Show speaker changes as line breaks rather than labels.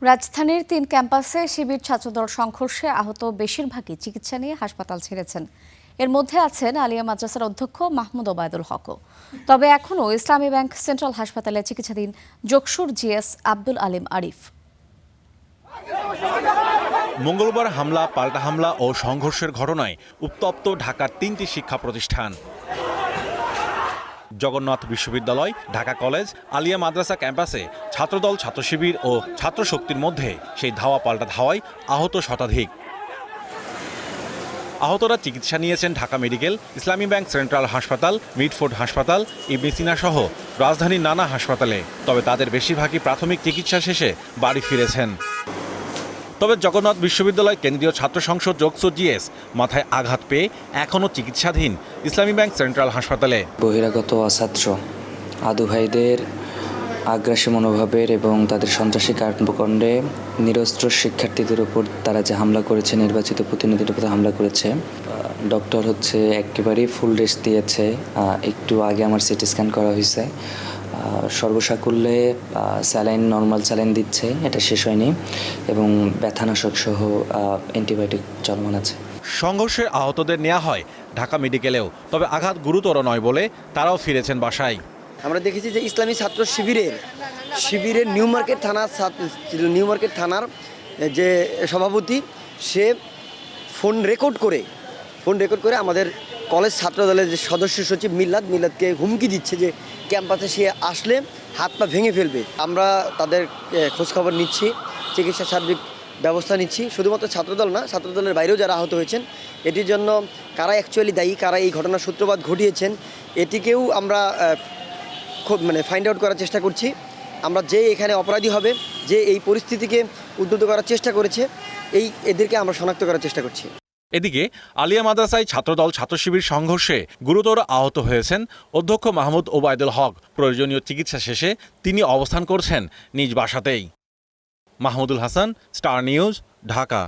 রাজধানীর ৩ ক্যাম্পাসে শিবির ছাত্রদল সংঘর্ষে আহত বেশিরভাগই চিকিৎসা নিয়ে হাসপাতাল ছেড়েছেন। এর মধ্যে আছেন আলিয়া মাদ্রাসার অধ্যক্ষ মাহমুদ ওবায়দুল হকও। তবে এখনও ইসলামী ব্যাংক সেন্ট্রাল হাসপাতালে চিকিৎসাধীন যকসুর জিএস আব্দুল আলিম আরিফ।
মঙ্গলবার হামলা, পাল্টা হামলা ও সংঘর্ষের ঘটনায় উত্তপ্ত ঢাকার ৩টি শিক্ষা প্রতিষ্ঠান। জগন্নাথ বিশ্ববিদ্যালয়, ঢাকা কলেজ, আলিয়া মাদ্রাসা ক্যাম্পাসে ছাত্রদল, ছাত্র শিবির ও ছাত্র শক্তির মধ্যে সেই ধাওয়া পাল্টা ধাওয়ায় আহত শতাধিক। আহতরা চিকিৎসা নিয়েছেন ঢাকা মেডিকেল, ইসলামী ব্যাংক সেন্ট্রাল হাসপাতাল, মিডফোর্ড হাসপাতাল, ইবনে সিনা সহ রাজধানীর নানা হাসপাতালে। তবে তাদের বেশিরভাগই প্রাথমিক চিকিৎসা শেষে বাড়ি ফিরেছেন। তবে জগন্নাথ বিশ্ববিদ্যালয় কেন্দ্রীয় ছাত্র সংসদ যকসুর জিএস মাথায় আঘাত পেয়ে এখনও চিকিৎসাধীন ইসলামী ব্যাংক সেন্ট্রাল হাসপাতালে।
বহিরাগত অছাত্র আদু ভাইদের আগ্রাসী মনোভাবের এবং তাদের সন্ত্রাসী কর্মকাণ্ডে নিরস্ত্র শিক্ষার্থীদের উপর তারা যে হামলা করেছে, নির্বাচিত প্রতিনিধিদের উপর হামলা করেছে। ডক্টর হচ্ছে একেবারেই ফুল রেস্ট দিয়েছে। একটু আগে আমার সিটি স্ক্যান করা হয়েছে। সর্বসাকুল্যে স্যালাইন, নর্মাল স্যালাইন দিচ্ছে, এটা শেষ হয়নি, এবং ব্যথানাশক সহ অ্যান্টিবায়োটিক চলমান আছে।
সংঘর্ষের আহতদের নেওয়া হয় ঢাকা মেডিকেলেও, তবে আঘাত গুরুতর নয় বলে তারাও ফিরেছেন বাসায়।
আমরা দেখেছি যে ইসলামী ছাত্র শিবিরের নিউ মার্কেট থানার যে সভাপতি, সে ফোন রেকর্ড করে আমাদের কলেজ ছাত্র দলের যে সদস্য সচিব মিল্লাদকে হুমকি দিচ্ছে যে ক্যাম্পাসে সে আসলে হাত পা ভেঙে ফেলবে। আমরা তাদের খোঁজখবর নিচ্ছি, চিকিৎসা সার্বিক ব্যবস্থা নিচ্ছি। শুধুমাত্র ছাত্রদল না, ছাত্রদলের বাইরেও যারা আহত হয়েছেন, এটির জন্য কারা অ্যাকচুয়ালি দায়ী, কারা এই ঘটনার সূত্রপাত ঘটিয়েছেন, এটিকেও আমরা ফাইন্ড আউট করার চেষ্টা করছি। আমরা যে এখানে অপরাধী হবে, যে এই পরিস্থিতিকে উদ্বুদ্ধ করার চেষ্টা করেছে, এদেরকে আমরা শনাক্ত করার চেষ্টা করছি।
এদিকে আলিয়া মাদ্রাসায় ছাত্রদল ছাত্র শিবির সংঘর্ষে গুরুতর আহত হয়েছেন অধ্যক্ষ মাহমুদ ওবায়দুল হক। প্রয়োজনীয় চিকিৎসা শেষে তিনি অবস্থান করছেন নিজ বাসাতেই। Mahmudul Hasan, star news, Dhaka.